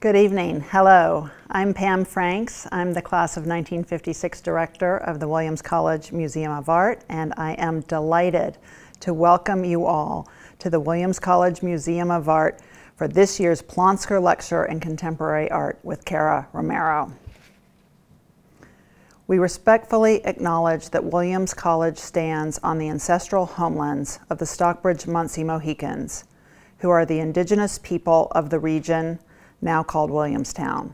Good evening. Hello. I'm Pam Franks. I'm the class of 1956 director of the Williams College Museum of Art, and I am delighted to welcome you all to the Williams College Museum of Art for this year's Plonsker Lecture in Contemporary Art with Cara Romero. We respectfully acknowledge that Williams College stands on the ancestral homelands of the Stockbridge-Munsee Mohicans, who are the indigenous people of the region now called Williamstown.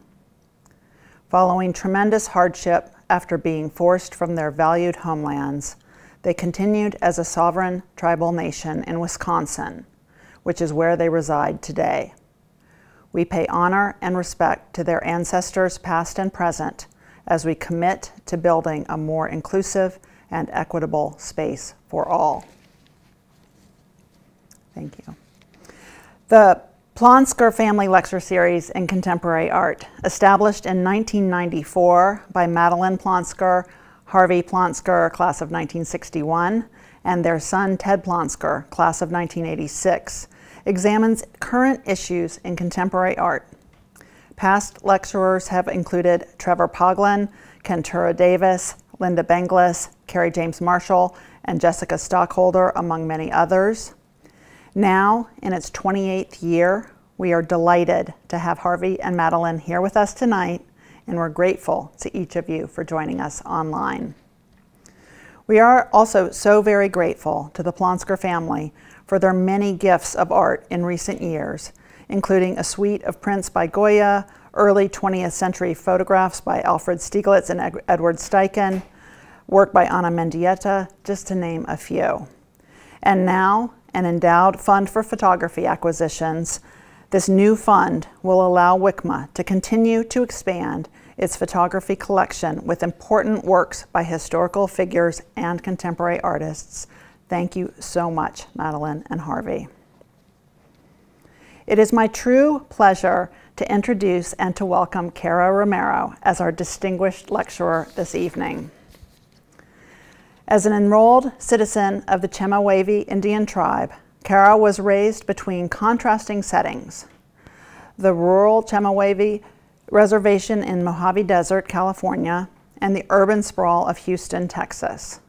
Following tremendous hardship after being forced from their valued homelands, they continued as a sovereign tribal nation in Wisconsin, which is where they reside today. We pay honor and respect to their ancestors past and present as we commit to building a more inclusive and equitable space for all. Thank you. The Plonsker Family Lecture Series in Contemporary Art, established in 1994 by Madeleine Plonsker, Harvey Plonsker, class of 1961, and their son Ted Plonsker, class of 1986, examines current issues in contemporary art. Past lecturers have included Trevor Poglin, Kentura Davis, Linda Benglis, Carrie James Marshall, and Jessica Stockholder, among many others. Now, in its 28th year, we are delighted to have Harvey and Madeleine here with us tonight, and we're grateful to each of you for joining us online. We are also so very grateful to the Plonsker family for their many gifts of art in recent years, including a suite of prints by Goya, early 20th century photographs by Alfred Stieglitz and Edward Steichen, work by Ana Mendieta, just to name a few. And now, an endowed fund for photography acquisitions, this new fund will allow WICMA to continue to expand its photography collection with important works by historical figures and contemporary artists. Thank you so much, Madeleine and Harvey. It is my true pleasure to introduce and to welcome Cara Romero as our distinguished lecturer this evening. As an enrolled citizen of the Chemehuevi Indian Tribe, Cara was raised between contrasting settings: the rural Chemehuevi reservation in Mojave Desert, California, and the urban sprawl of Houston, Texas.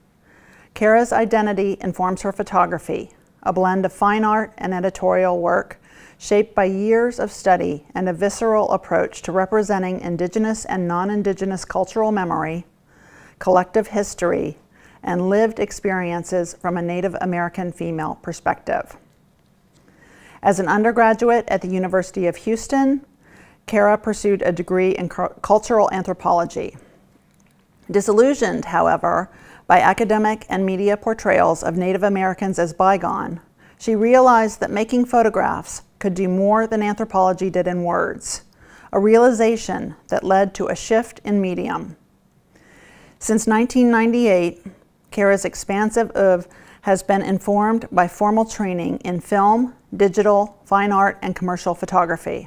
Cara's identity informs her photography, a blend of fine art and editorial work shaped by years of study and a visceral approach to representing indigenous and non-indigenous cultural memory, collective history, and lived experiences from a Native American female perspective. As an undergraduate at the University of Houston, Cara pursued a degree in cultural anthropology. Disillusioned, however, by academic and media portrayals of Native Americans as bygone, she realized that making photographs could do more than anthropology did in words, a realization that led to a shift in medium. Since 1998, Cara's expansive oeuvre has been informed by formal training in film, digital, fine art, and commercial photography.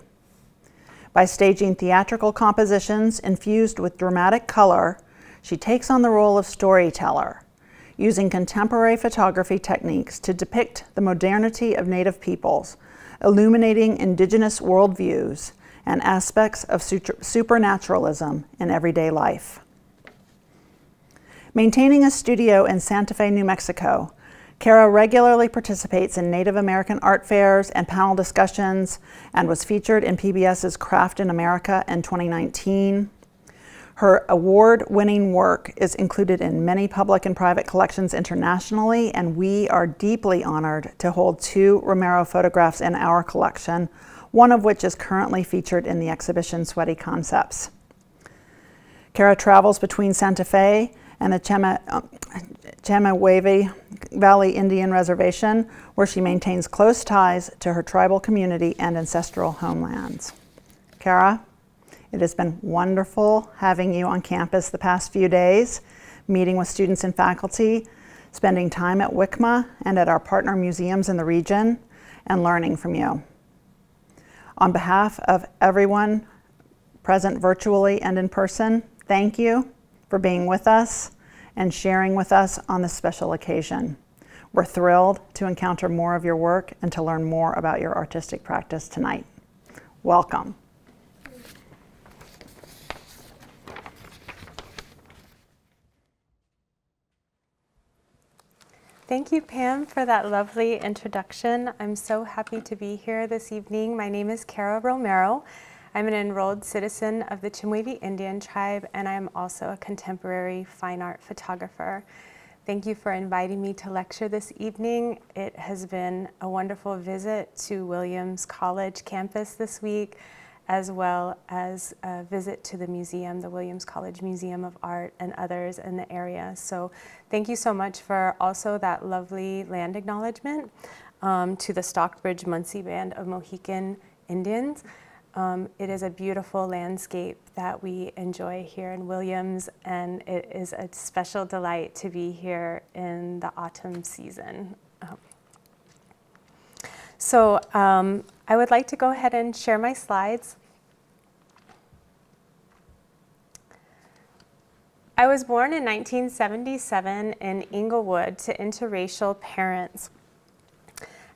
By staging theatrical compositions infused with dramatic color, she takes on the role of storyteller, using contemporary photography techniques to depict the modernity of Native peoples, illuminating indigenous worldviews and aspects of supernaturalism in everyday life. Maintaining a studio in Santa Fe, New Mexico, Cara regularly participates in Native American art fairs and panel discussions and was featured in PBS's Craft in America in 2019. Her award-winning work is included in many public and private collections internationally, and we are deeply honored to hold 2 Romero photographs in our collection, one of which is currently featured in the exhibition Sweaty Concepts. Cara travels between Santa Fe and the Chemehuevi Valley Indian Reservation, where she maintains close ties to her tribal community and ancestral homelands. Cara, it has been wonderful having you on campus the past few days, meeting with students and faculty, spending time at WICMA and at our partner museums in the region, and learning from you. On behalf of everyone present virtually and in person, thank you for being with us and sharing with us on this special occasion. We're thrilled to encounter more of your work and to learn more about your artistic practice tonight. Welcome. Thank you, Pam, for that lovely introduction. I'm so happy to be here this evening. My name is Cara Romero. I'm an enrolled citizen of the Chemehuevi Indian Tribe, and I'm also a contemporary fine art photographer. Thank you for inviting me to lecture this evening. It has been a wonderful visit to Williams College campus this week, as well as a visit to the museum, the Williams College Museum of Art, and others in the area. So thank you so much for also that lovely land acknowledgement to the Stockbridge Munsee Band of Mohican Indians. It is a beautiful landscape that we enjoy here in Williams, and it is a special delight to be here in the autumn season. So I would like to go ahead and share my slides. I was born in 1977 in Inglewood to interracial parents.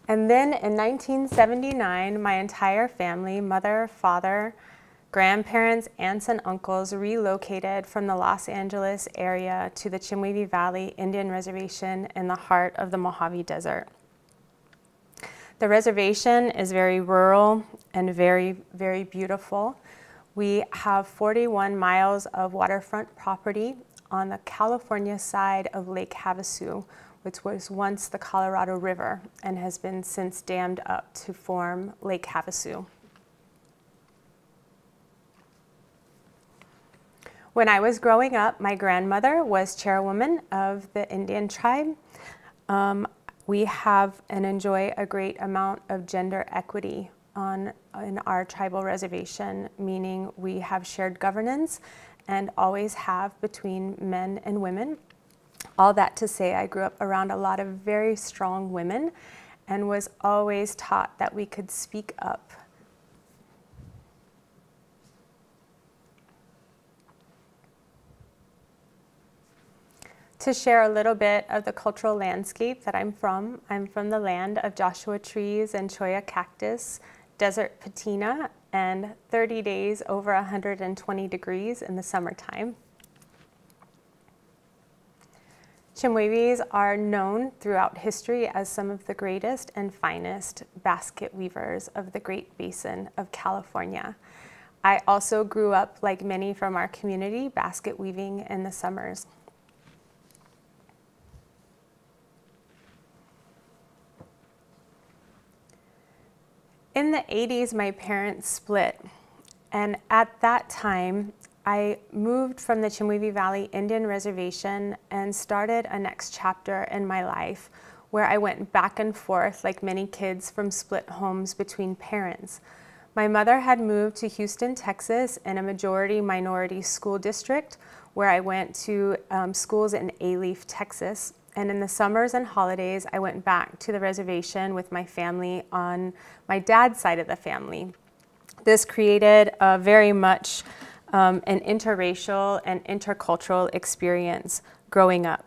And then in 1979, my entire family, mother, father, grandparents, aunts, and uncles relocated from the Los Angeles area to the Chemehuevi Valley Indian Reservation in the heart of the Mojave Desert. The reservation is very rural and very, very beautiful. We have 41 miles of waterfront property on the California side of Lake Havasu, which was once the Colorado River and has been since dammed up to form Lake Havasu. When I was growing up, my grandmother was chairwoman of the Indian tribe. We have and enjoy a great amount of gender equity in our tribal reservation, meaning we have shared governance and always have between men and women. All that to say, I grew up around a lot of very strong women and was always taught that we could speak up. To share a little bit of the cultural landscape that I'm from the land of Joshua trees and cholla cactus, desert patina, and 30 days over 120 degrees in the summertime. Chemehuevis are known throughout history as some of the greatest and finest basket weavers of the Great Basin of California. I also grew up, like many from our community, basket weaving in the summers. In the 80s, my parents split, and at that time, I moved from the Chemehuevi Valley Indian Reservation and started a next chapter in my life where I went back and forth like many kids from split homes between parents. My mother had moved to Houston, Texas in a majority-minority school district where I went to schools in Alief, Texas. And in the summers and holidays, I went back to the reservation with my family on my dad's side of the family. This created a very much an interracial and intercultural experience growing up.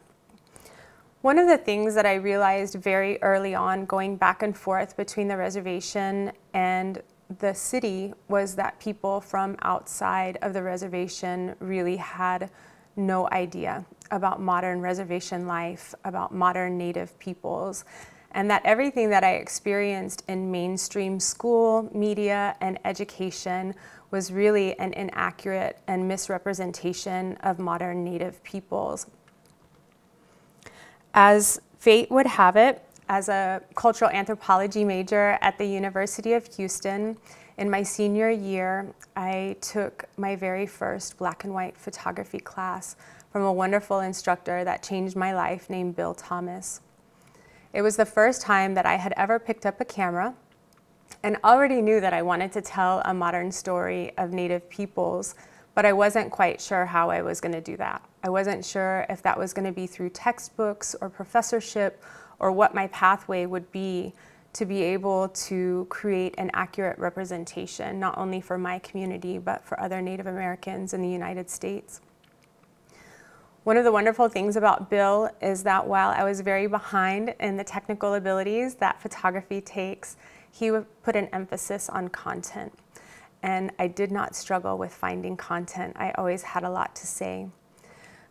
One of the things that I realized very early on going back and forth between the reservation and the city was that people from outside of the reservation really had no idea about modern reservation life, about modern Native peoples, and that everything that I experienced in mainstream school, media, and education was really an inaccurate and misrepresentation of modern Native peoples. As fate would have it, as a cultural anthropology major at the University of Houston, in my senior year, I took my very first black and white photography class from a wonderful instructor that changed my life named Bill Thomas. It was the first time that I had ever picked up a camera and already knew that I wanted to tell a modern story of Native peoples, but I wasn't quite sure how I was going to do that. I wasn't sure if that was going to be through textbooks or professorship or what my pathway would be to be able to create an accurate representation, not only for my community, but for other Native Americans in the United States. One of the wonderful things about Bill is that while I was very behind in the technical abilities that photography takes, he would put an emphasis on content. And I did not struggle with finding content. I always had a lot to say.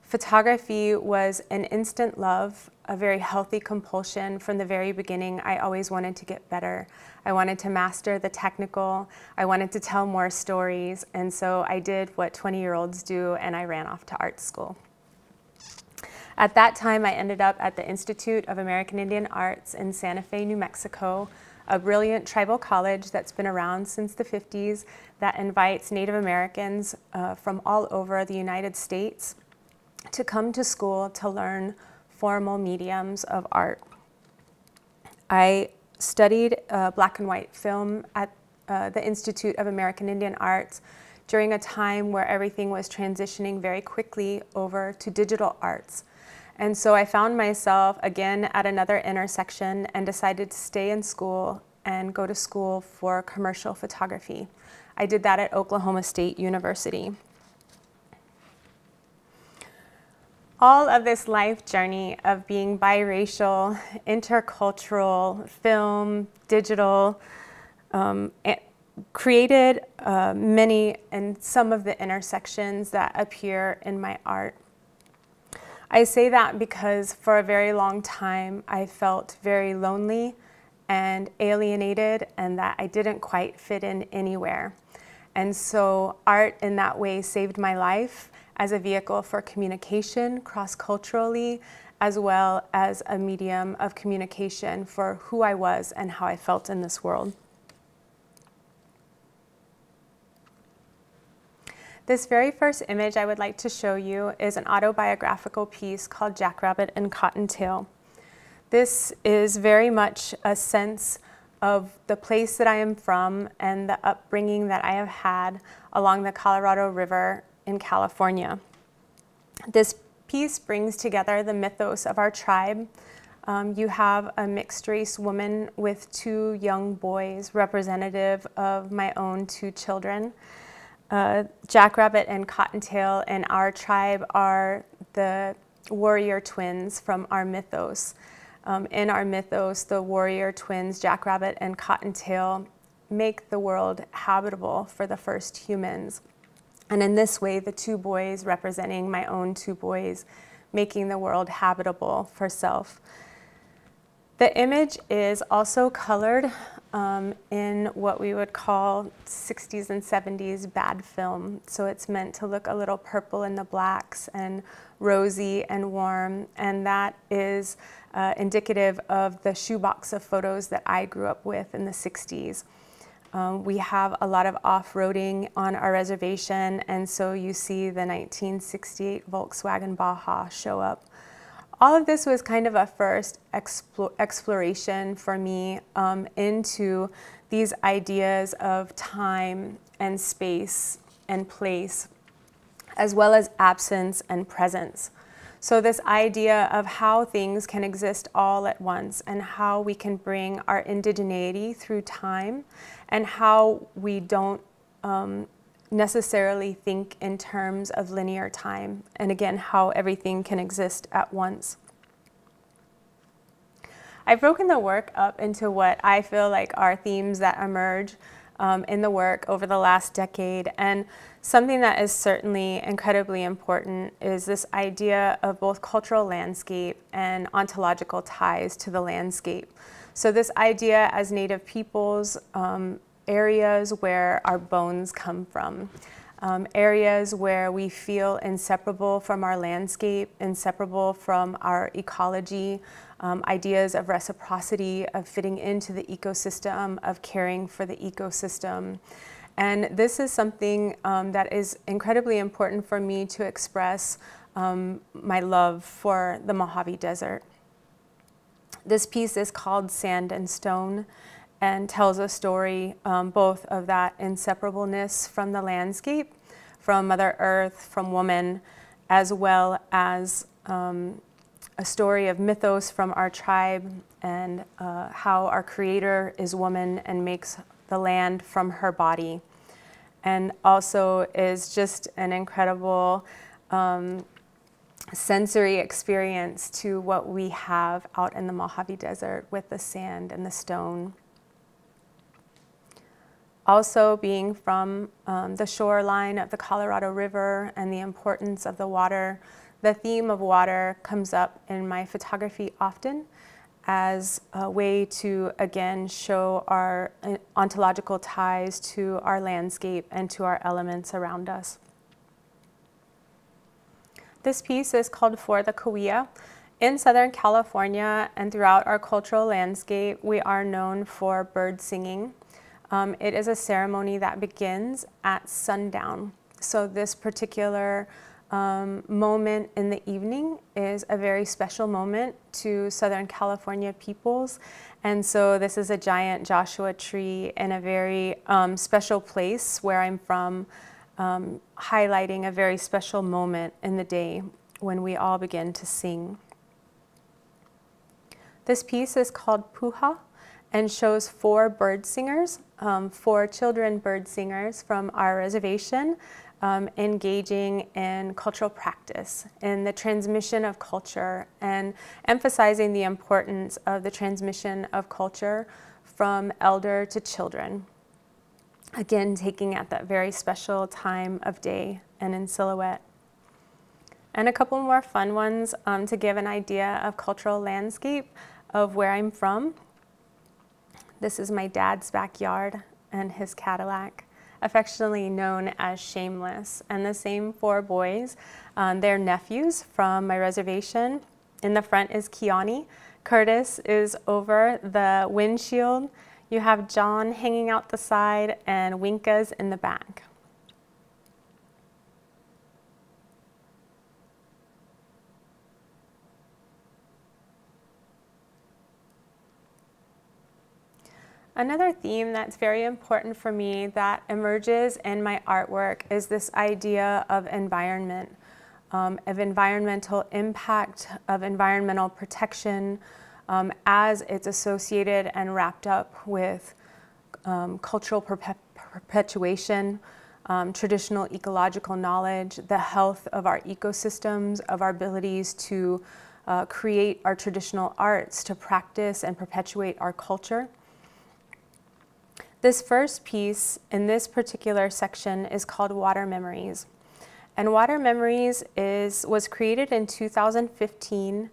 Photography was an instant love, a very healthy compulsion. From the very beginning, I always wanted to get better. I wanted to master the technical. I wanted to tell more stories. And so I did what 20-year-olds do, and I ran off to art school. At that time, I ended up at the Institute of American Indian Arts in Santa Fe, New Mexico, a brilliant tribal college that's been around since the 50s that invites Native Americans from all over the United States to come to school to learn formal mediums of art. I studied black and white film at the Institute of American Indian Arts during a time where everything was transitioning very quickly over to digital arts. And so I found myself again at another intersection and decided to stay in school and go to school for commercial photography. I did that at Oklahoma State University. All of this life journey of being biracial, intercultural, film, digital, created many and some of the intersections that appear in my art. I say that because for a very long time I felt very lonely and alienated, and that I didn't quite fit in anywhere. And so art in that way saved my life as a vehicle for communication cross-culturally, as well as a medium of communication for who I was and how I felt in this world. This very first image I would like to show you is an autobiographical piece called Jackrabbit and Cottontail. This is very much a sense of the place that I am from and the upbringing that I have had along the Colorado River in California. This piece brings together the mythos of our tribe. You have a mixed race woman with two young boys, representative of my own two children. Jackrabbit and Cottontail in our tribe are the warrior twins from our mythos. In our mythos, the warrior twins, Jackrabbit and Cottontail, make the world habitable for the first humans. And in this way, the two boys representing my own two boys, making the world habitable for self. The image is also colored in what we would call 60s and 70s bad film. So it's meant to look a little purple in the blacks and rosy and warm. And that is indicative of the shoebox of photos that I grew up with in the 60s. We have a lot of off-roading on our reservation, and so you see the 1968 Volkswagen Baja show up. All of this was kind of a first exploration for me into these ideas of time and space and place, as well as absence and presence. So this idea of how things can exist all at once and how we can bring our indigeneity through time, and how we don't necessarily think in terms of linear time, and again, how everything can exist at once. I've broken the work up into what I feel like are themes that emerge in the work over the last decade, and something that is certainly incredibly important is this idea of both cultural landscape and ontological ties to the landscape. So this idea as Native peoples, areas where our bones come from, areas where we feel inseparable from our landscape, inseparable from our ecology, ideas of reciprocity, of fitting into the ecosystem, of caring for the ecosystem. And this is something that is incredibly important for me to express my love for the Mojave Desert. This piece is called Sand and Stone and tells a story both of that inseparableness from the landscape, from Mother Earth, from woman, as well as a story of mythos from our tribe and how our creator is woman and makes the land from her body. And also is just an incredible sensory experience to what we have out in the Mojave Desert with the sand and the stone. Also, being from the shoreline of the Colorado River and the importance of the water, The theme of water comes up in my photography often as a way to, again, show our ontological ties to our landscape and to our elements around us. This piece is called For the Cahuilla. In Southern California and throughout our cultural landscape, we are known for bird singing. It is a ceremony that begins at sundown. So this particular moment in the evening is a very special moment to Southern California peoples. And so this is a giant Joshua tree in a very special place where I'm from, highlighting a very special moment in the day when we all begin to sing. This piece is called Puha and shows 4 bird singers, 4 children bird singers from our reservation, engaging in cultural practice, in the transmission of culture, and emphasizing the importance of the transmission of culture from elder to children. Again, taking at that very special time of day and in silhouette. And a couple more fun ones to give an idea of cultural landscape of where I'm from. This is my dad's backyard and his Cadillac, affectionately known as Shameless. And the same 4 boys, they're nephews from my reservation. In the front is Kiani. Curtis is over the windshield. You have John hanging out the side and Winka's in the back. Another theme that's very important for me that emerges in my artwork is this idea of environment, of environmental impact, of environmental protection, as it's associated and wrapped up with cultural perpetuation, traditional ecological knowledge, the health of our ecosystems, of our abilities to create our traditional arts, to practice and perpetuate our culture. This first piece in this particular section is called Water Memories. And Water Memories was created in 2015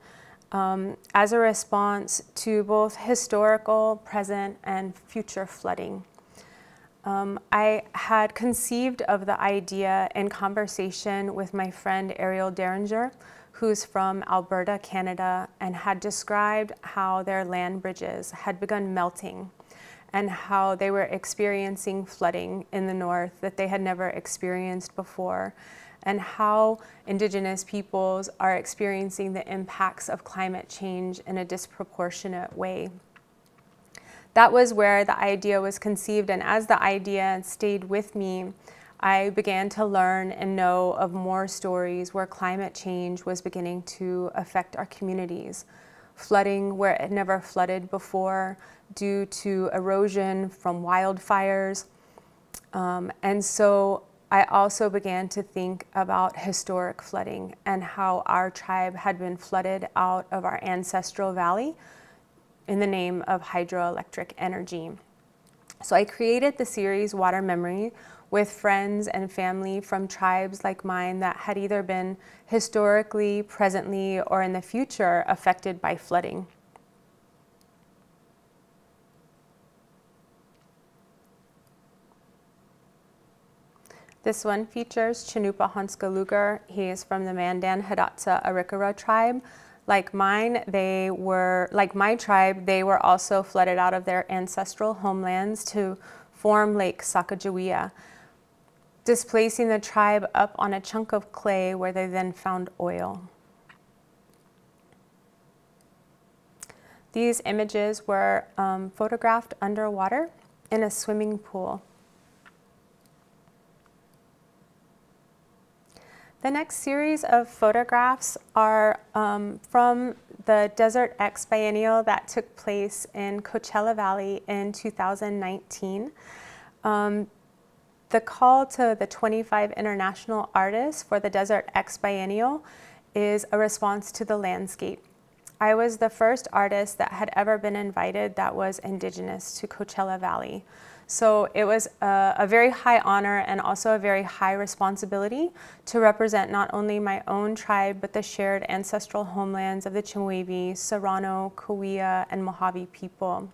as a response to both historical, present, and future flooding. I had conceived of the idea in conversation with my friend Ariel Derringer, who's from Alberta, Canada, and had described how their land bridges had begun melting and how they were experiencing flooding in the north that they had never experienced before, and how Indigenous peoples are experiencing the impacts of climate change in a disproportionate way. That was where the idea was conceived, and as the idea stayed with me, I began to learn and know of more stories where climate change was beginning to affect our communities. Flooding where it never flooded before due to erosion from wildfires. And so I also began to think about historic flooding and how our tribe had been flooded out of our ancestral valley in the name of hydroelectric energy. So I created the series Water Memory with friends and family from tribes like mine that had either been historically, presently, or in the future affected by flooding. This one features Chinupa Honska. He is from the Mandan Hidatsa Arikara tribe. Like mine, like my tribe, they were also flooded out of their ancestral homelands to form Lake Sacagawea, displacing the tribe up on a chunk of clay where they then found oil. These images were photographed underwater in a swimming pool. The next series of photographs are from the Desert X Biennial that took place in Coachella Valley in 2019. The call to the 25 international artists for the Desert X Biennial is a response to the landscape I was the first artist that had ever been invited that was Indigenous to Coachella Valley. So it was a very high honor and also a very high responsibility to represent not only my own tribe, but the shared ancestral homelands of the Chemehuevi, Serrano, Cahuilla, and Mojave people.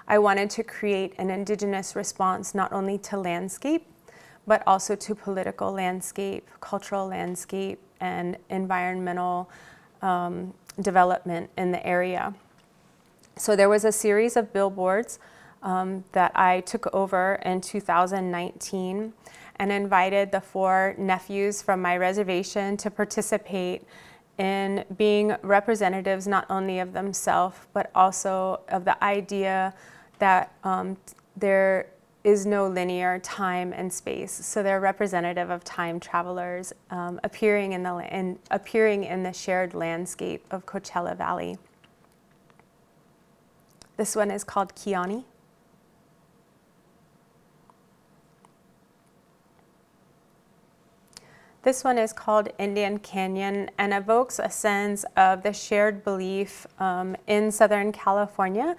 I wanted to create an Indigenous response not only to landscape, but also to political landscape, cultural landscape, and environmental development in the area. So there was a series of billboards that I took over in 2019 and invited the 4 nephews from my reservation to participate in being representatives not only of themselves, but also of the idea that there is no linear time and space. So they're representative of time travelers appearing in the shared landscape of Coachella Valley. This one is called Kiani. This one is called Indian Canyon and evokes a sense of the shared belief in Southern California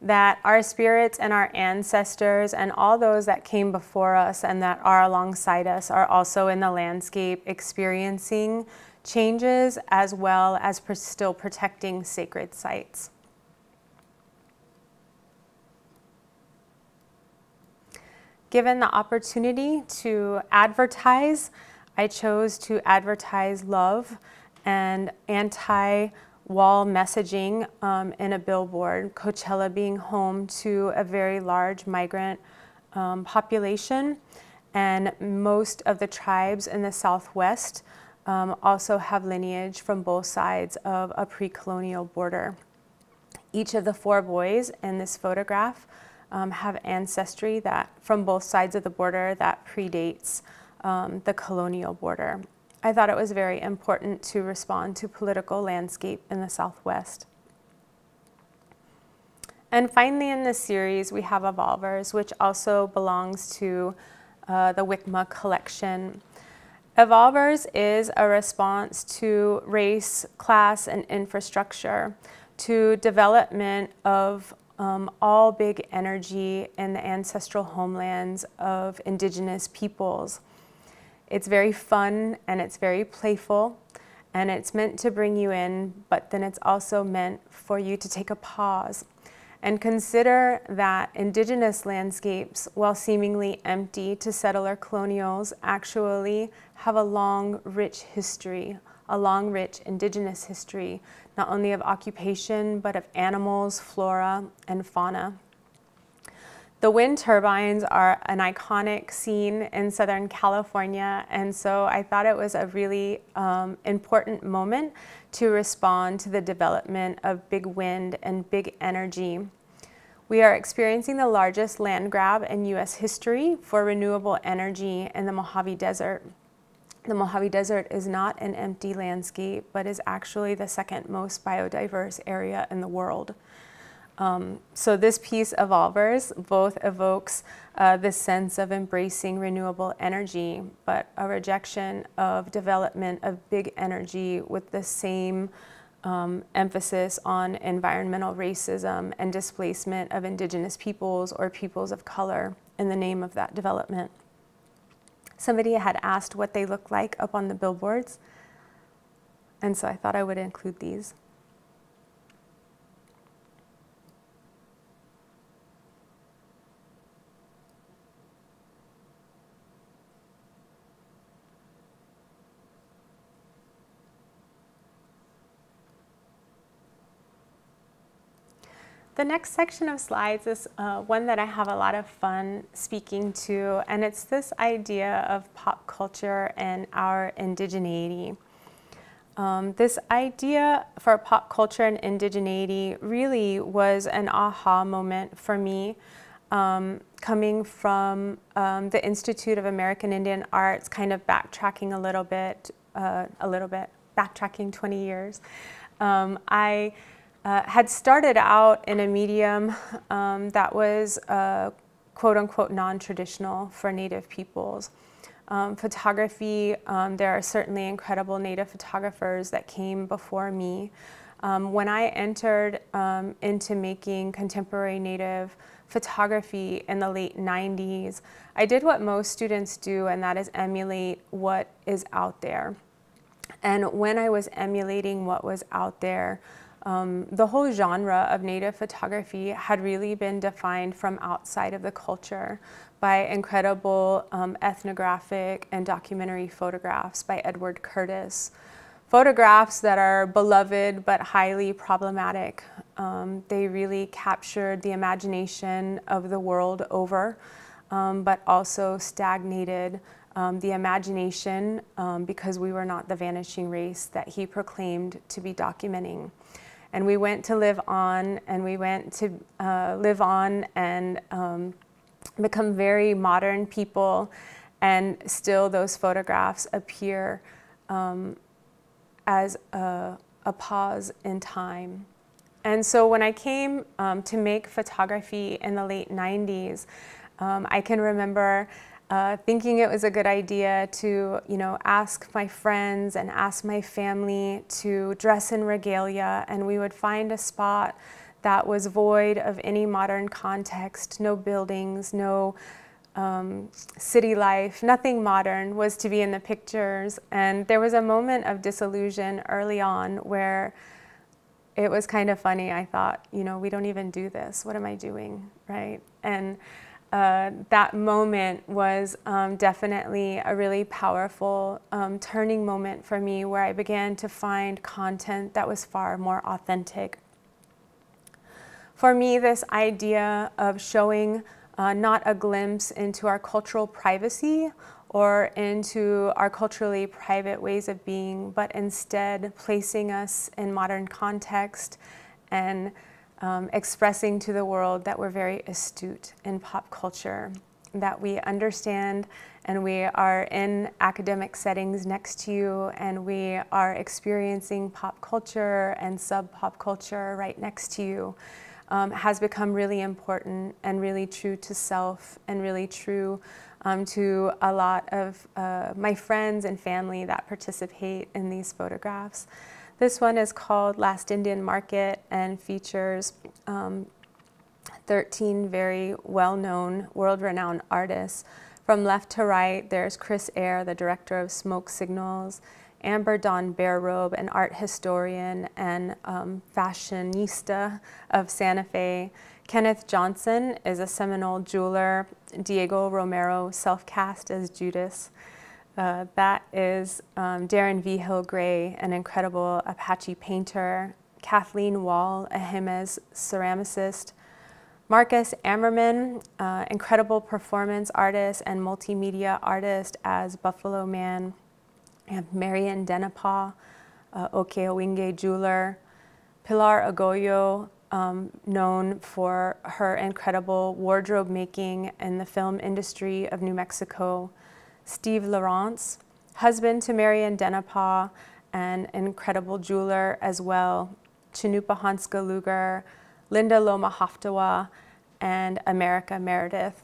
that our spirits and our ancestors and all those that came before us and that are alongside us are also in the landscape experiencing changes as well as still protecting sacred sites. Given the opportunity to advertise, I chose to advertise love and anti-wall messaging in a billboard, Coachella being home to a very large migrant population, and most of the tribes in the Southwest also have lineage from both sides of a pre-colonial border. Each of the 4 boys in this photograph have ancestry that from both sides of the border that predates the colonial border. I thought it was very important to respond to political landscape in the Southwest. And finally in this series we have Evolvers, which also belongs to the WICMA collection. Evolvers is a response to race, class, and infrastructure, to development of all big energy in the ancestral homelands of Indigenous peoples. It's very fun and it's very playful and it's meant to bring you in, but then it's also meant for you to take a pause and consider that Indigenous landscapes, while seemingly empty to settler colonials, actually have a long, rich history, a long, rich Indigenous history, not only of occupation, but of animals, flora, and fauna. The wind turbines are an iconic scene in Southern California, and so I thought it was a really important moment to respond to the development of big wind and big energy. We are experiencing the largest land grab in U.S. history for renewable energy in the Mojave Desert. The Mojave Desert is not an empty landscape, but is actually the 2nd most biodiverse area in the world. So this piece, Evolvers, both evokes this sense of embracing renewable energy, but a rejection of development of big energy with the same emphasis on environmental racism and displacement of Indigenous peoples or peoples of color in the name of that development. Somebody had asked what they look like up on the billboards, and so I thought I would include these. The next section of slides is one that I have a lot of fun speaking to, and it's this idea of pop culture and our indigeneity. This idea for pop culture and indigeneity really was an aha moment for me, coming from the Institute of American Indian Arts, kind of backtracking a little bit, backtracking 20 years. I had started out in a medium that was quote-unquote non-traditional for Native peoples. Photography, there are certainly incredible Native photographers that came before me, When I entered into making contemporary Native photography in the late 90s, I did what most students do, and that is emulate what is out there. And when I was emulating what was out there, the whole genre of Native photography had really been defined from outside of the culture by incredible ethnographic and documentary photographs by Edward Curtis. Photographs that are beloved but highly problematic. They really captured the imagination of the world over, but also stagnated the imagination because we were not the vanishing race that he proclaimed to be documenting. And we went to live on, and we went to live on and become very modern people, and still those photographs appear as a pause in time. And so when I came to make photography in the late 90s, I can remember thinking it was a good idea to, ask my friends and ask my family to dress in regalia, and we would find a spot that was void of any modern context, no buildings, no city life, nothing modern was to be in the pictures. And there was a moment of disillusion early on where it was kind of funny. I thought, we don't even do this. What am I doing, right? And that moment was definitely a really powerful turning moment for me, where I began to find content that was far more authentic. For me, this idea of showing not a glimpse into our cultural privacy or into our culturally private ways of being, but instead placing us in modern context and expressing to the world that we're very astute in pop culture, that we understand and we are in academic settings next to you, and we are experiencing pop culture and sub-pop culture right next to you. Has become really important and really true to self, and really true to a lot of my friends and family that participate in these photographs. This one is called Last Indian Market and features 13 very well-known, world-renowned artists. From left to right, there's Chris Eyre, the director of Smoke Signals, Amber Dawn Barerobe, an art historian and fashionista of Santa Fe. Kenneth Johnson is a Seminole jeweler. Diego Romero, self-cast as Judas. That is Darren Vigil Gray, an incredible Apache painter. Kathleen Wall, a Jemez ceramicist. Marcus Ammerman, incredible performance artist and multimedia artist as Buffalo Man. And Marian Denapaw, Okeowinge jeweler. Pilar Agoyo, known for her incredible wardrobe making in the film industry of New Mexico. Steve Lawrence, husband to Marian Denapaw, and an incredible jeweler as well. Chinupa Hanska Luger, Linda Loma Haftawa, and America Meredith.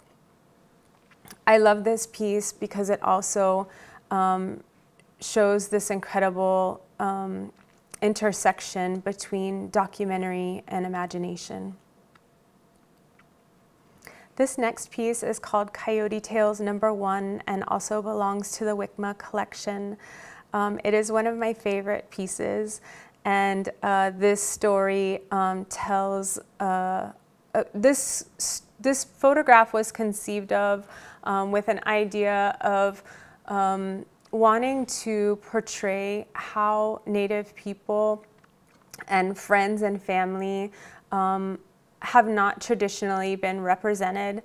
I love this piece because it also shows this incredible intersection between documentary and imagination. This next piece is called Coyote Tales #1 and also belongs to the WICMA collection. It is one of my favorite pieces, and this story tells, this photograph was conceived of with an idea of wanting to portray how Native people and friends and family have not traditionally been represented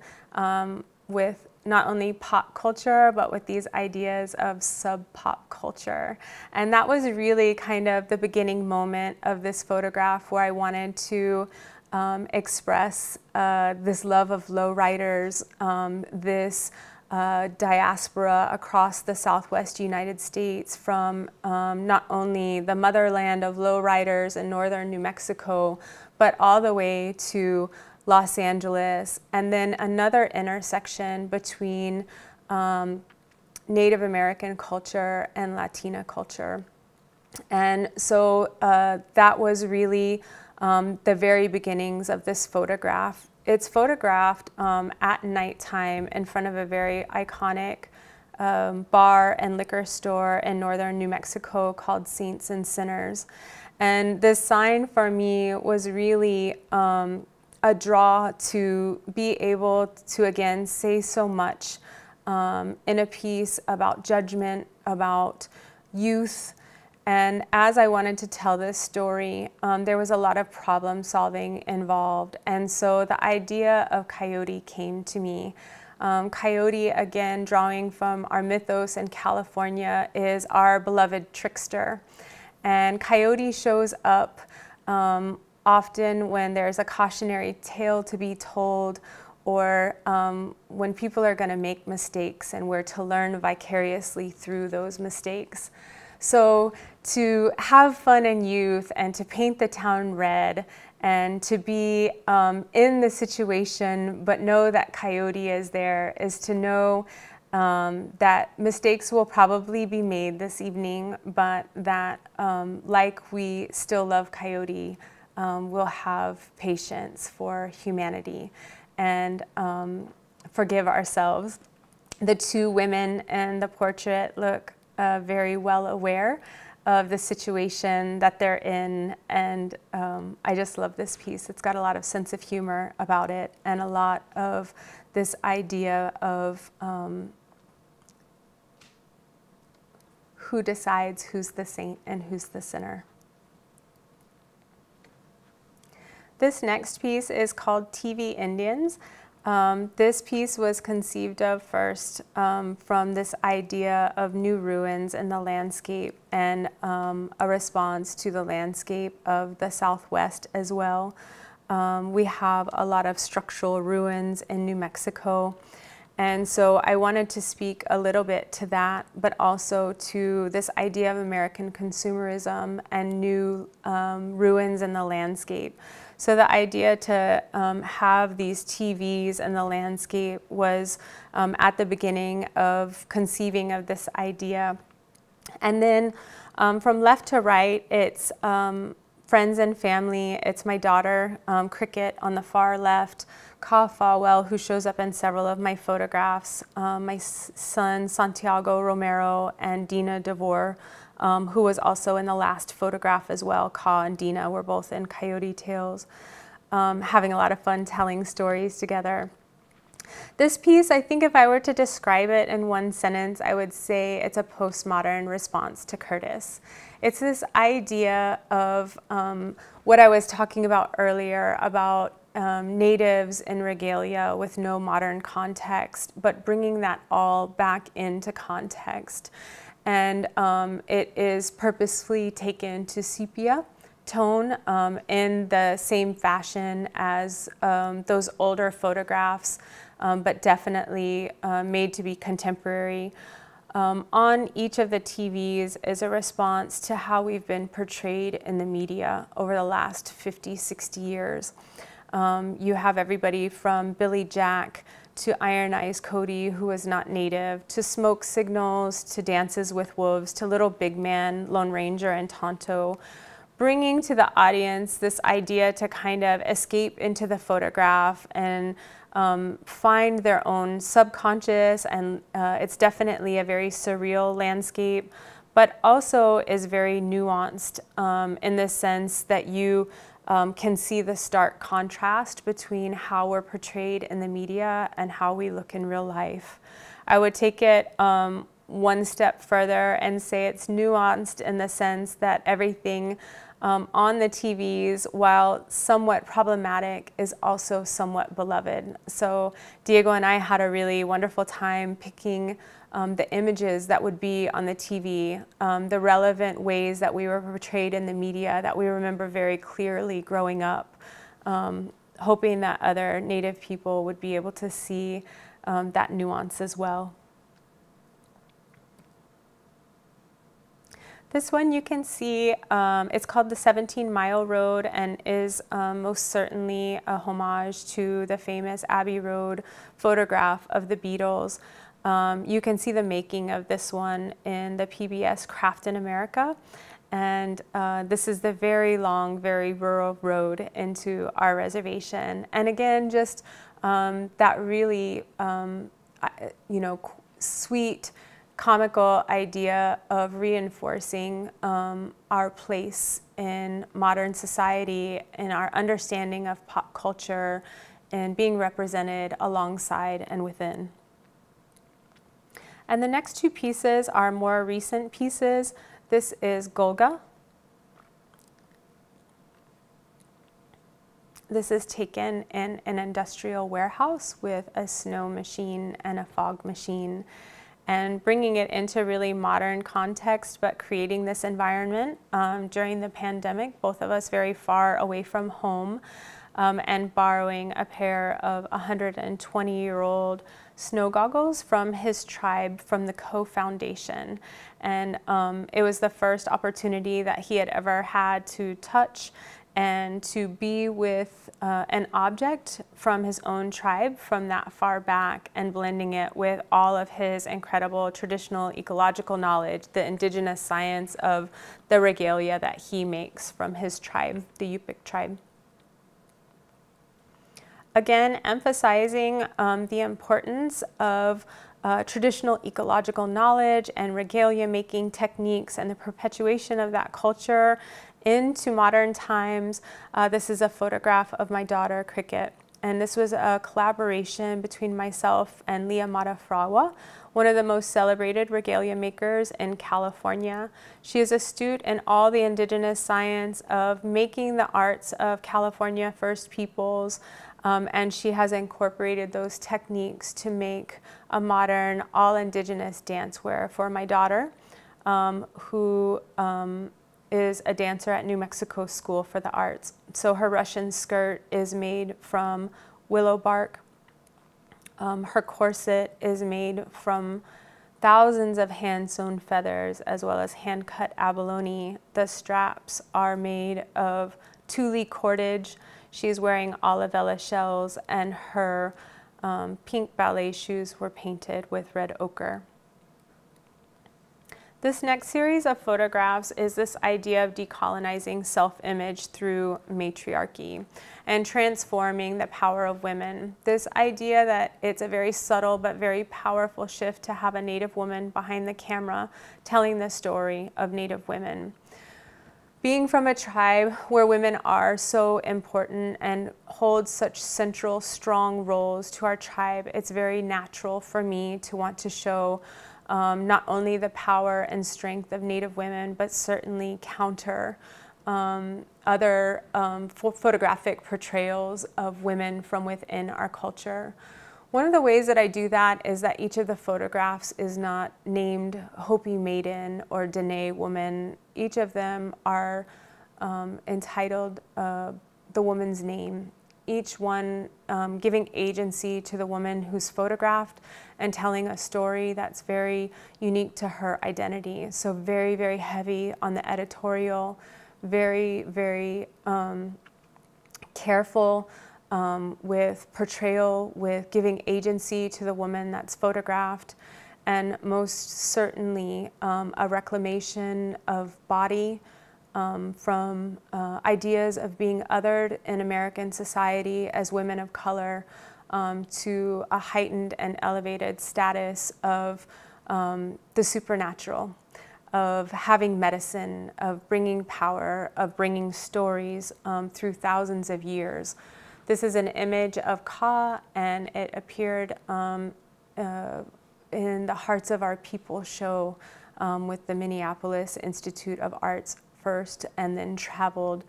with not only pop culture, but with these ideas of sub-pop culture. And that was really kind of the beginning moment of this photograph, where I wanted to express this love of lowriders, this diaspora across the Southwest United States, from not only the motherland of lowriders in northern New Mexico, but all the way to Los Angeles, and then another intersection between Native American culture and Latina culture. And so that was really the very beginnings of this photograph. It's photographed at nighttime in front of a very iconic bar and liquor store in northern New Mexico called Saints and Sinners. And this sign for me was really a draw to be able to, again, say so much in a piece about judgment, about youth. And as I wanted to tell this story, there was a lot of problem solving involved. And so the idea of Coyote came to me. Coyote, again, drawing from our mythos in California, is our beloved trickster. And Coyote shows up often when there's a cautionary tale to be told, or when people are going to make mistakes and we're to learn vicariously through those mistakes. So to have fun in youth and to paint the town red and to be in the situation but know that Coyote is there is to know that mistakes will probably be made this evening, but that like we still love Coyote, we'll have patience for humanity and forgive ourselves. The two women in the portrait look very well aware of the situation that they're in, and I just love this piece. It's got a lot of sense of humor about it and a lot of this idea of who decides who's the saint and who's the sinner. This next piece is called TV Indians. This piece was conceived of first from this idea of new ruins in the landscape and a response to the landscape of the Southwest as well. We have a lot of structural ruins in New Mexico. And so I wanted to speak a little bit to that, but also to this idea of American consumerism and new ruins in the landscape. So the idea to have these TVs in the landscape was at the beginning of conceiving of this idea. And then from left to right, it's friends and family. It's my daughter, Cricket, on the far left, Ka Fawell, who shows up in several of my photographs, my son, Santiago Romero, and Dina DeVore, who was also in the last photograph as well. Ka and Dina were both in Coyote Tales, having a lot of fun telling stories together. This piece, I think if I were to describe it in one sentence, I would say it's a postmodern response to Curtis. It's this idea of what I was talking about earlier about natives in regalia with no modern context, but bringing that all back into context. And it is purposefully taken to sepia tone in the same fashion as those older photographs, but definitely made to be contemporary. On each of the TVs is a response to how we've been portrayed in the media over the last 50, 60 years. You have everybody from Billy Jack to Iron Eyes Cody, who is not native, to Smoke Signals, to Dances with Wolves, to Little Big Man, Lone Ranger, and Tonto, bringing to the audience this idea to kind of escape into the photograph and find their own subconscious, and it's definitely a very surreal landscape, but also is very nuanced in the sense that you can see the stark contrast between how we're portrayed in the media and how we look in real life. I would take it one step further and say it's nuanced in the sense that everything on the TVs, while somewhat problematic, is also somewhat beloved. So Diego and I had a really wonderful time picking the images that would be on the TV, the relevant ways that we were portrayed in the media that we remember very clearly growing up, hoping that other Native people would be able to see that nuance as well. This one you can see, it's called the 17-Mile Road and is most certainly a homage to the famous Abbey Road photograph of the Beatles. You can see the making of this one in the PBS Craft in America. And this is the very long, very rural road into our reservation. And again, just that really, sweet, comical idea of reinforcing our place in modern society and our understanding of pop culture and being represented alongside and within. And the next two pieces are more recent pieces. This is Golga. This is taken in an industrial warehouse with a snow machine and a fog machine, and bringing it into really modern context, but creating this environment during the pandemic, both of us very far away from home, and borrowing a pair of 120-year-old snow goggles from his tribe from the Coe Foundation. And it was the first opportunity that he had ever had to touch and to be with an object from his own tribe from that far back, and blending it with all of his incredible traditional ecological knowledge, the indigenous science of the regalia that he makes from his tribe, the Yupik tribe. Again, emphasizing the importance of traditional ecological knowledge and regalia making techniques and the perpetuation of that culture into modern times. This is a photograph of my daughter, Cricket, and this was a collaboration between myself and Leah Matafrawa, one of the most celebrated regalia makers in California. She is astute in all the indigenous science of making the arts of California First Peoples, and she has incorporated those techniques to make a modern, all-indigenous dancewear for my daughter, who is a dancer at New Mexico School for the Arts. So her Russian skirt is made from willow bark. Her corset is made from thousands of hand-sewn feathers as well as hand-cut abalone. The straps are made of tule cordage. She's wearing olivella shells, and her pink ballet shoes were painted with red ochre. This next series of photographs is this idea of decolonizing self-image through matriarchy and transforming the power of women. This idea that it's a very subtle but very powerful shift to have a Native woman behind the camera telling the story of Native women. Being from a tribe where women are so important and hold such central, strong roles to our tribe, it's very natural for me to want to show not only the power and strength of Native women, but certainly counter other photographic portrayals of women from within our culture. One of the ways that I do that is that each of the photographs is not named Hopi Maiden or Dene Woman. Each of them are entitled the woman's name, each one giving agency to the woman who's photographed and telling a story that's very unique to her identity. So very, very heavy on the editorial, very, very careful with portrayal, with giving agency to the woman that's photographed, and most certainly a reclamation of body from ideas of being othered in American society as women of color to a heightened and elevated status of the supernatural, of having medicine, of bringing power, of bringing stories through thousands of years. This is an image of Ka, and it appeared in the Hearts of Our People show with the Minneapolis Institute of Arts first, and then traveled.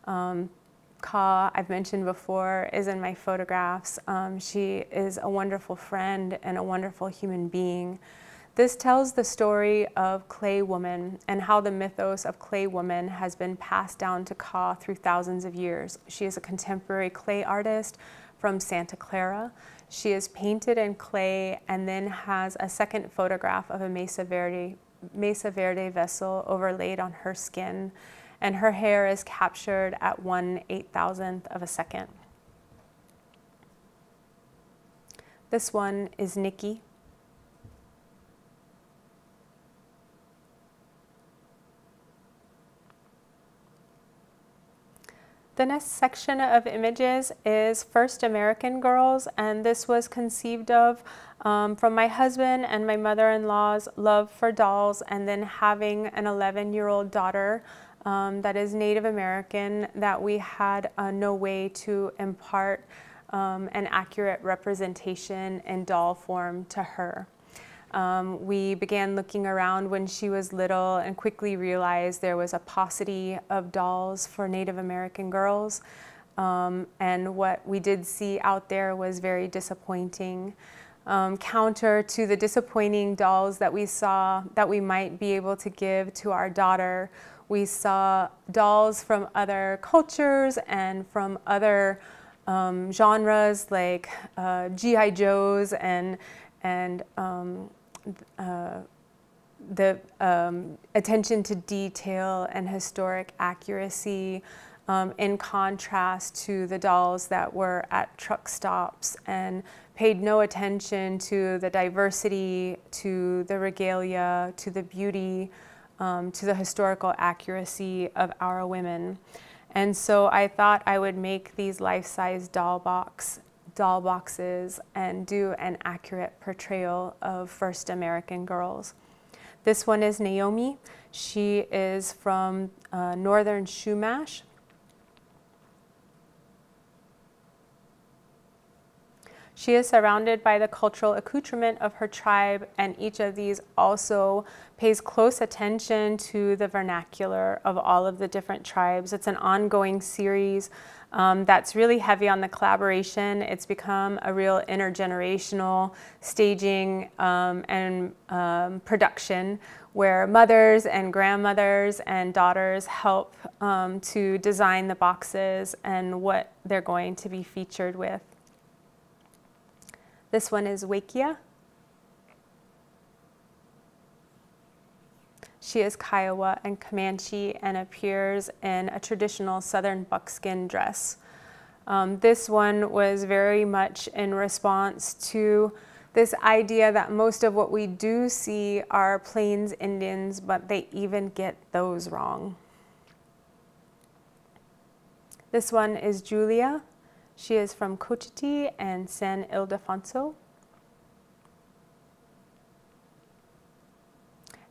Ka, I've mentioned before, is in my photographs. She is a wonderful friend and a wonderful human being. This tells the story of Clay Woman and how the mythos of Clay Woman has been passed down to Ka through thousands of years. She is a contemporary clay artist from Santa Clara. She is painted in clay and then has a second photograph of a Mesa Verde vessel overlaid on her skin, and her hair is captured at 1/8,000th of a second. This one is Nikki. The next section of images is First American Girls, and this was conceived of from my husband and my mother-in-law's love for dolls, and then having an 11-year-old daughter that is Native American, that we had no way to impart an accurate representation in doll form to her. We began looking around when she was little and quickly realized there was a paucity of dolls for Native American girls. And what we did see out there was very disappointing. Counter to the disappointing dolls that we saw that we might be able to give to our daughter, we saw dolls from other cultures and from other genres like G.I. Joes and the attention to detail and historic accuracy, in contrast to the dolls that were at truck stops and paid no attention to the diversity, to the regalia, to the beauty, to the historical accuracy of our women. And so I thought I would make these life-size doll boxes and do an accurate portrayal of First American girls. This one is Naomi. She is from northern Chumash. She is surrounded by the cultural accoutrement of her tribe, and each of these also pays close attention to the vernacular of all of the different tribes. It's an ongoing series that's really heavy on the collaboration. It's become a real intergenerational staging and production where mothers and grandmothers and daughters help to design the boxes and what they're going to be featured with. This one is Wakia. She is Kiowa and Comanche and appears in a traditional southern buckskin dress. This one was very much in response to this idea that most of what we do see are Plains Indians, but they even get those wrong. This one is Julia. She is from Cochiti and San Ildefonso.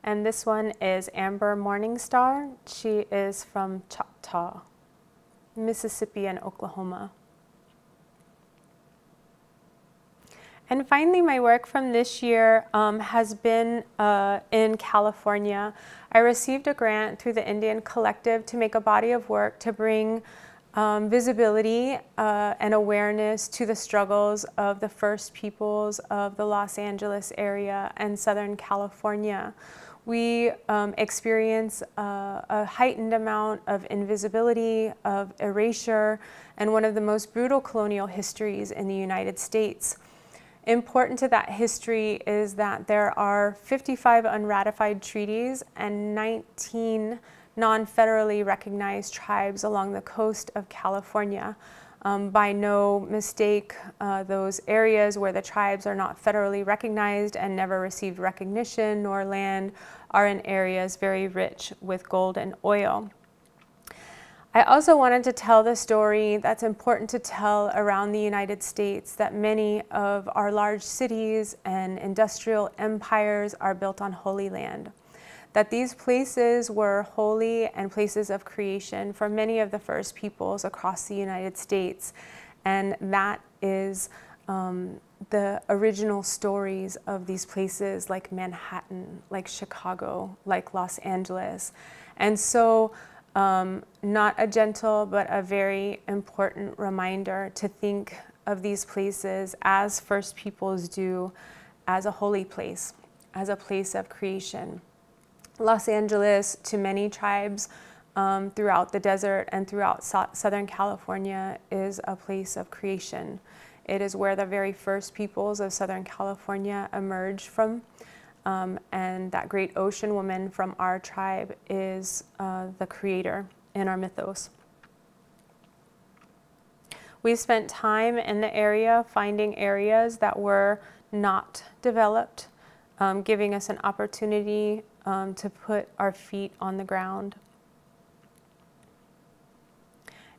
And this one is Amber Morningstar. She is from Choctaw, Mississippi and Oklahoma. And finally, my work from this year has been in California. I received a grant through the Indian Collective to make a body of work to bring visibility and awareness to the struggles of the First Peoples of the Los Angeles area and Southern California. We experience a heightened amount of invisibility, of erasure, and one of the most brutal colonial histories in the United States. Important to that history is that there are 55 unratified treaties and 19 non-federally recognized tribes along the coast of California. By no mistake, those areas where the tribes are not federally recognized and never received recognition nor land are in areas very rich with gold and oil. I also wanted to tell the story that's important to tell around the United States, that many of our large cities and industrial empires are built on holy land. That these places were holy and places of creation for many of the first peoples across the United States. And that is the original stories of these places like Manhattan, like Chicago, like Los Angeles. And so not a gentle, but a very important reminder to think of these places as First Peoples do, as a holy place, as a place of creation. Los Angeles, to many tribes throughout the desert and throughout Southern California, is a place of creation. It is where the very first peoples of Southern California emerged from, and that great ocean woman from our tribe is the creator in our mythos. We spent time in the area finding areas that were not developed, giving us an opportunity to put our feet on the ground.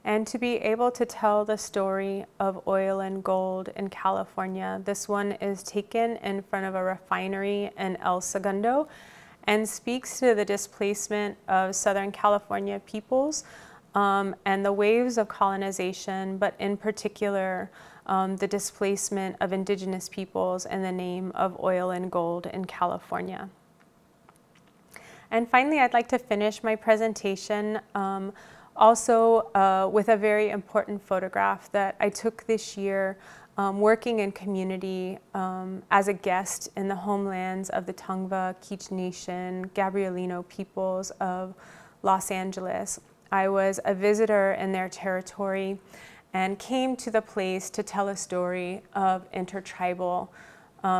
and to be able to tell the story of oil and gold in California. This one is taken in front of a refinery in El Segundo and speaks to the displacement of Southern California peoples and the waves of colonization, but in particular, the displacement of indigenous peoples in the name of oil and gold in California. And finally, I'd like to finish my presentation also with a very important photograph that I took this year working in community as a guest in the homelands of the Tongva, Kizh Nation, Gabrielino peoples of Los Angeles. I was a visitor in their territory and came to the place to tell a story of intertribal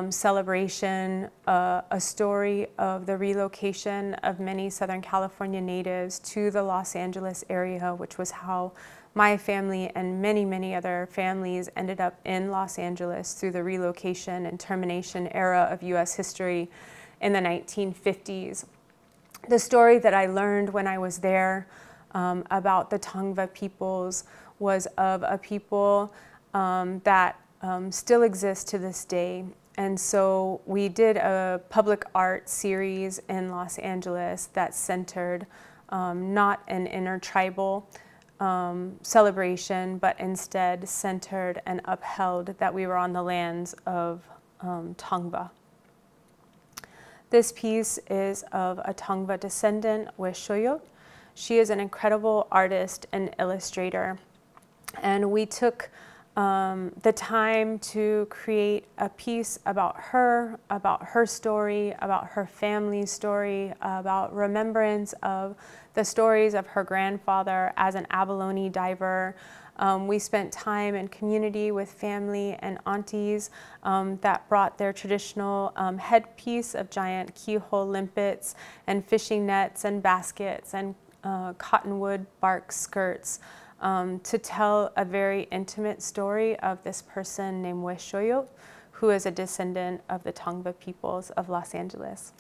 celebration, a story of the relocation of many Southern California natives to the Los Angeles area, which was how my family and many, many other families ended up in Los Angeles through the relocation and termination era of US history in the 1950s. The story that I learned when I was there about the Tongva peoples was of a people that still exists to this day. And so we did a public art series in Los Angeles that centered not an intertribal celebration, but instead centered and upheld that we were on the lands of Tongva. This piece is of a Tongva descendant, Coyote. She is an incredible artist and illustrator. And we took the time to create a piece about her story, about her family's story, about remembrance of the stories of her grandfather as an abalone diver. We spent time in community with family and aunties that brought their traditional headpiece of giant keyhole limpets and fishing nets and baskets and cottonwood bark skirts to tell a very intimate story of this person named Coyote, who is a descendant of the Tongva peoples of Los Angeles.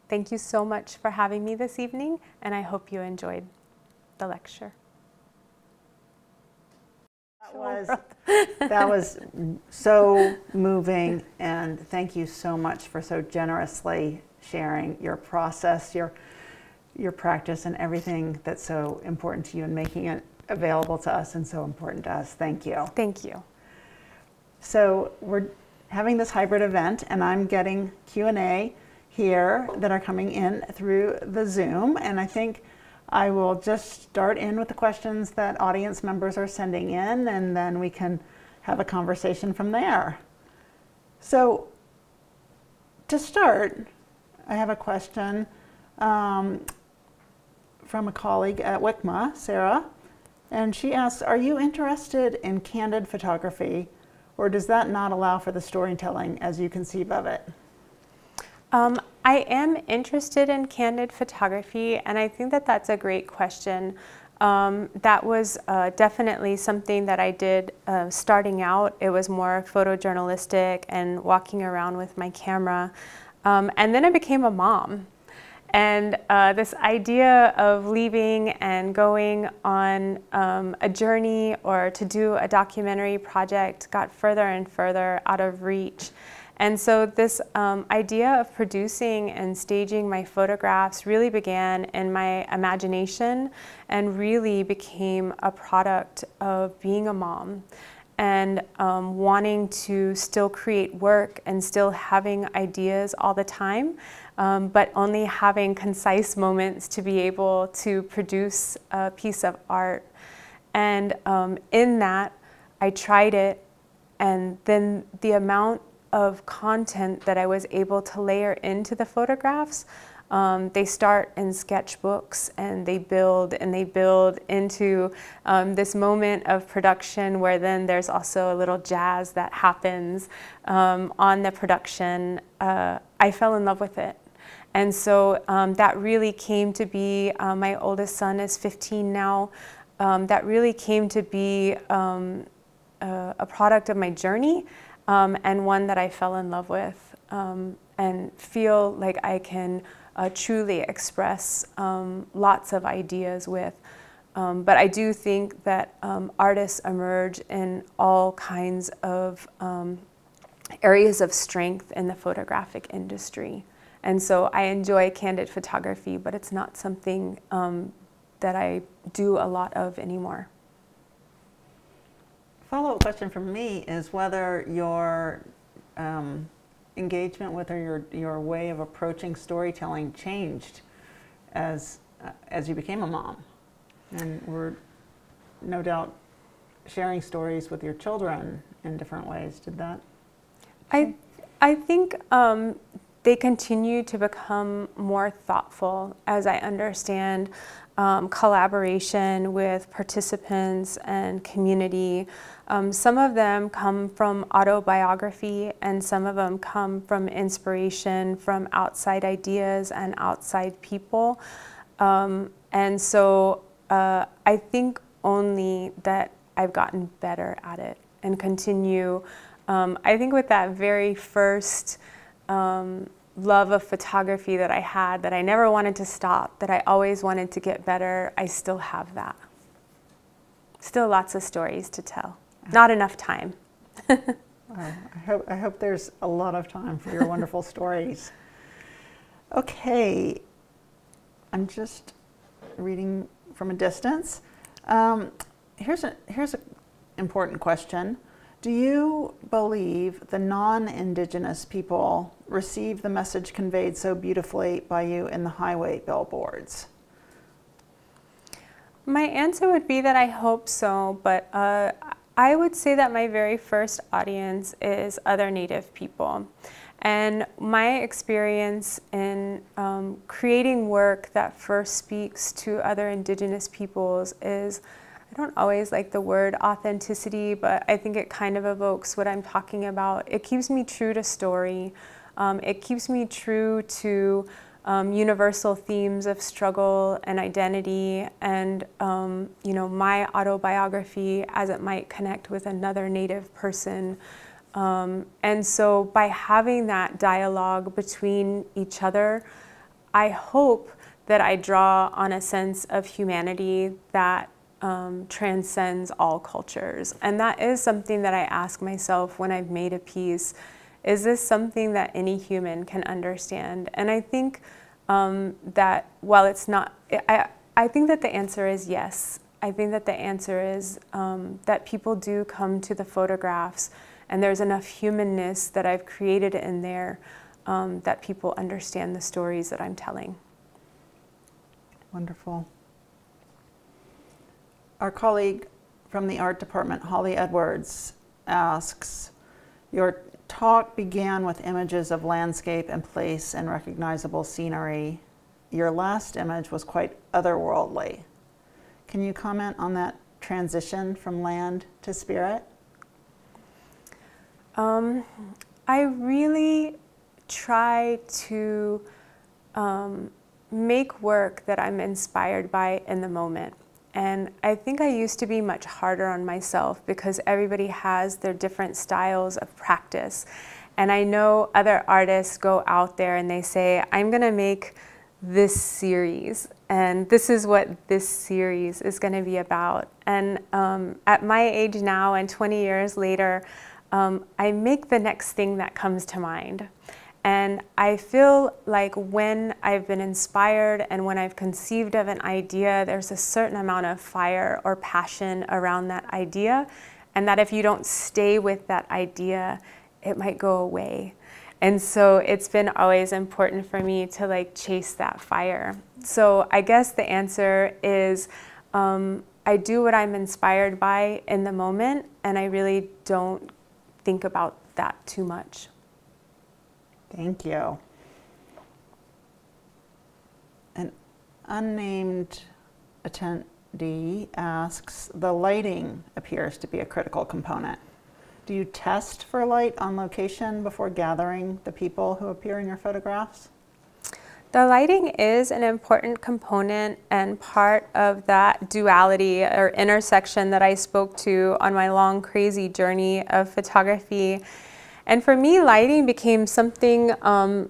Thank you so much for having me this evening, and I hope you enjoyed the lecture. That was so moving, and thank you so much for so generously sharing your process, your practice, and everything that's so important to you and making it available to us and so important to us. Thank you. Thank you. So we're having this hybrid event, and I'm getting Q&A here that are coming in through the Zoom, and I think I will just start in with the questions that audience members are sending in, and then we can have a conversation from there. So to start, I have a question from a colleague at WICMA, Sarah, and she asks, are you interested in candid photography, or does that not allow for the storytelling as you conceive of it? I am interested in candid photography, and I think that that's a great question. That was definitely something that I did starting out. It was more photojournalistic and walking around with my camera. And then I became a mom. And this idea of leaving and going on a journey or to do a documentary project got further and further out of reach. And so this idea of producing and staging my photographs really began in my imagination and really became a product of being a mom and wanting to still create work and still having ideas all the time, but only having concise moments to be able to produce a piece of art. And in that, I tried it, and then the amount of content that I was able to layer into the photographs. They start in sketchbooks, and they build into this moment of production where then there's also a little jazz that happens on the production. I fell in love with it. And so that really came to be, my oldest son is 15 now, that really came to be a product of my journey. And one that I fell in love with and feel like I can truly express lots of ideas with. But I do think that artists emerge in all kinds of areas of strength in the photographic industry. And so I enjoy candid photography, but it's not something that I do a lot of anymore. Follow-up question from me is whether your engagement with or your way of approaching storytelling changed as you became a mom, and were no doubt sharing stories with your children in different ways. Did that? I think they continue to become more thoughtful as I understand collaboration with participants and community. Some of them come from autobiography, and some of them come from inspiration from outside ideas and outside people. And so I think only that I've gotten better at it and continue. I think with that very first love of photography that I had, that I never wanted to stop, that I always wanted to get better, I still have that. Still lots of stories to tell. Not enough time. I hope there's a lot of time for your wonderful stories. Okay, I'm just reading from a distance. Here's an important question. Do you believe the non-Indigenous people receive the message conveyed so beautifully by you in the highway billboards? My answer would be that I hope so, but I would say that my very first audience is other Native people. And my experience in creating work that first speaks to other Indigenous peoples is, I don't always like the word authenticity, but I think it kind of evokes what I'm talking about. It keeps me true to story. It keeps me true to universal themes of struggle and identity, and you know, my autobiography as it might connect with another Native person. And so by having that dialogue between each other, I hope that I draw on a sense of humanity that transcends all cultures. And that is something that I ask myself when I've made a piece. Is this something that any human can understand? And I think that while it's not, I think that the answer is yes. I think that the answer is that people do come to the photographs, and there's enough humanness that I've created in there that people understand the stories that I'm telling. Wonderful. Our colleague from the art department, Holly Edwards, asks, your talk began with images of landscape and place and recognizable scenery. Your last image was quite otherworldly. Can you comment on that transition from land to spirit? I really try to make work that I'm inspired by in the moment. And I think I used to be much harder on myself because everybody has their different styles of practice. And I know other artists go out there and they say, I'm gonna make this series, and this is what this series is gonna be about. And at my age now and 20 years later, I make the next thing that comes to mind. And I feel like when I've been inspired and when I've conceived of an idea, there's a certain amount of fire or passion around that idea, and that if you don't stay with that idea, it might go away. And so it's been always important for me to like chase that fire. So I guess the answer is I do what I'm inspired by in the moment, and I really don't think about that too much. Thank you. An unnamed attendee asks, the lighting appears to be a critical component. Do you test for light on location before gathering the people who appear in your photographs? The lighting is an important component and part of that duality or intersection that I spoke to on my long, crazy journey of photography. And for me, lighting became something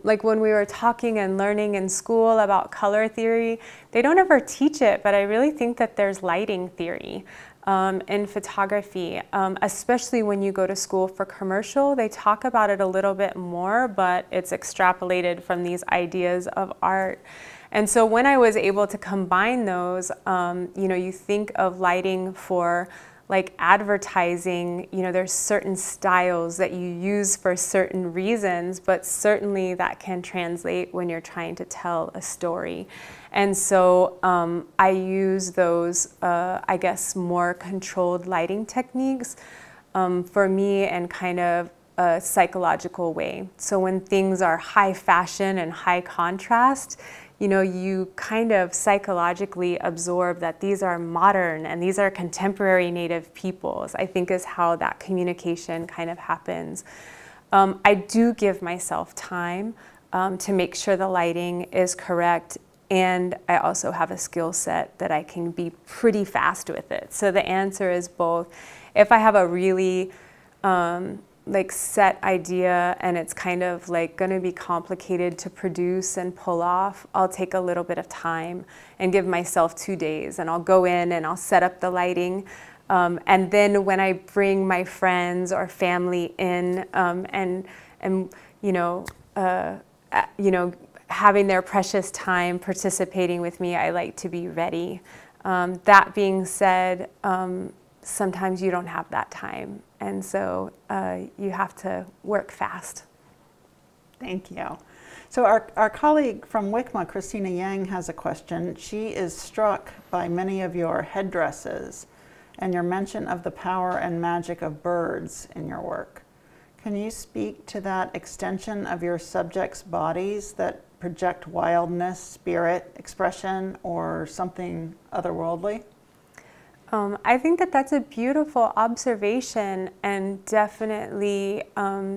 like when we were talking and learning in school about color theory, they don't ever teach it, but I really think that there's lighting theory in photography, especially when you go to school for commercial. They talk about it a little bit more, but it's extrapolated from these ideas of art. And so when I was able to combine those, you know, you think of lighting for like advertising, you know, there's certain styles that you use for certain reasons, but certainly that can translate when you're trying to tell a story. And so I use those, I guess, more controlled lighting techniques for me in kind of a psychological way. So when things are high fashion and high contrast, you know, you kind of psychologically absorb that these are modern and these are contemporary Native peoples, I think is how that communication kind of happens. I do give myself time to make sure the lighting is correct, and I also have a skill set that I can be pretty fast with it. So the answer is both. If I have a really like set idea and it's kind of like going to be complicated to produce and pull off, I'll take a little bit of time and give myself 2 days, and I'll go in and I'll set up the lighting. And then when I bring my friends or family in and you know, having their precious time participating with me, I like to be ready. That being said, sometimes you don't have that time, and so you have to work fast. Thank you. So our colleague from WICMA, Christina Yang, has a question. She is struck by many of your headdresses and your mention of the power and magic of birds in your work. Can you speak to that extension of your subjects' bodies that project wildness, spirit, expression, or something otherworldly? I think that that's a beautiful observation, and definitely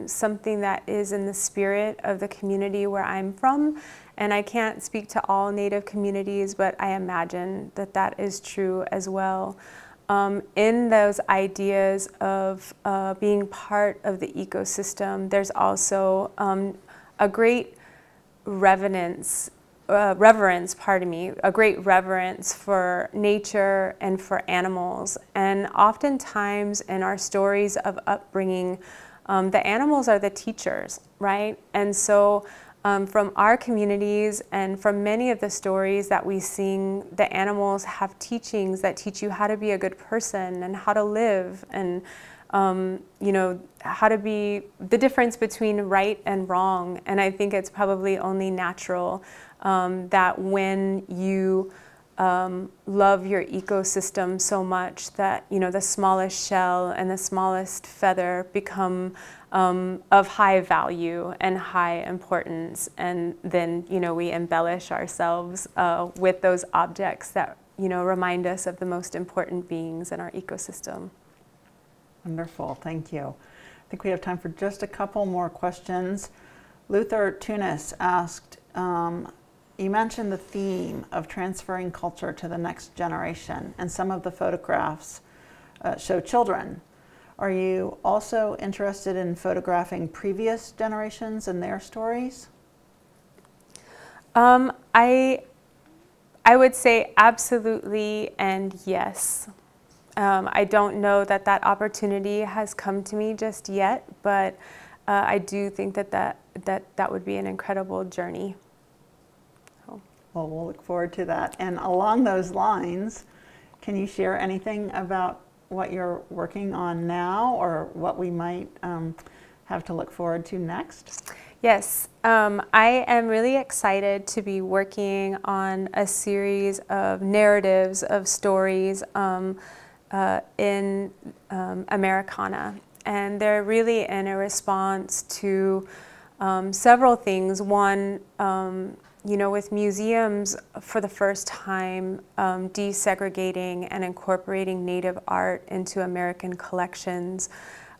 something that is in the spirit of the community where I'm from. And I can't speak to all Native communities, but I imagine that that is true as well. In those ideas of being part of the ecosystem, there's also a great reverence, a great reverence for nature and for animals. And oftentimes in our stories of upbringing, the animals are the teachers, right? And so from our communities and from many of the stories that we sing, the animals have teachings that teach you how to be a good person and how to live, and you know, how to be the difference between right and wrong. And I think it's probably only natural that when you love your ecosystem so much that, you know, the smallest shell and the smallest feather become of high value and high importance, and then, you know, we embellish ourselves with those objects that, you know, remind us of the most important beings in our ecosystem. Wonderful, thank you. I think we have time for just a couple more questions. Luther Tunis asked, you mentioned the theme of transferring culture to the next generation, and some of the photographs show children. Are you also interested in photographing previous generations and their stories? I would say absolutely and yes. I don't know that that opportunity has come to me just yet, but I do think that that would be an incredible journey. So. Well, we'll look forward to that. And along those lines, can you share anything about what you're working on now, or what we might have to look forward to next? Yes, I am really excited to be working on a series of narratives, of stories in Americana. And they're really in a response to several things. One, you know, with museums for the first time desegregating and incorporating Native art into American collections,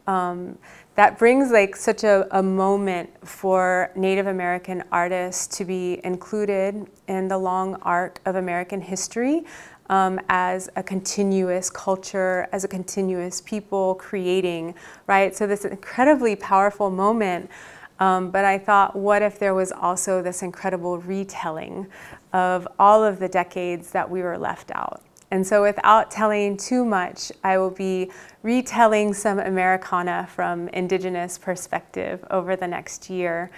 that brings like such a moment for Native American artists to be included in the long arc of American history. as a continuous culture, as a continuous people creating, right? So this incredibly powerful moment. But I thought, what if there was also this incredible retelling of all of the decades that we were left out? And so without telling too much, I will be retelling some Americana from Indigenous perspective over the next year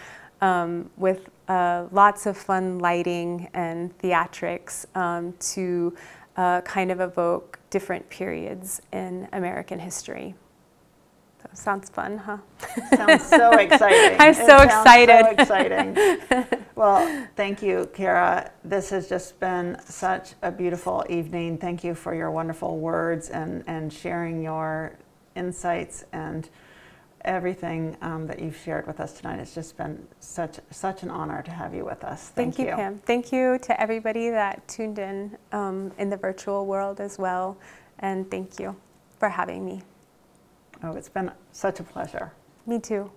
with lots of fun lighting and theatrics to kind of evoke different periods in American history. So, sounds fun, huh? Sounds so exciting. I'm so excited. So exciting. Well, thank you, Cara. This has just been such a beautiful evening. Thank you for your wonderful words and sharing your insights and everything that you've shared with us tonight. It's just been such an honor to have you with us. Thank you, Pam. Thank you to everybody that tuned in the virtual world as well. And thank you for having me. Oh, it's been such a pleasure. Me too.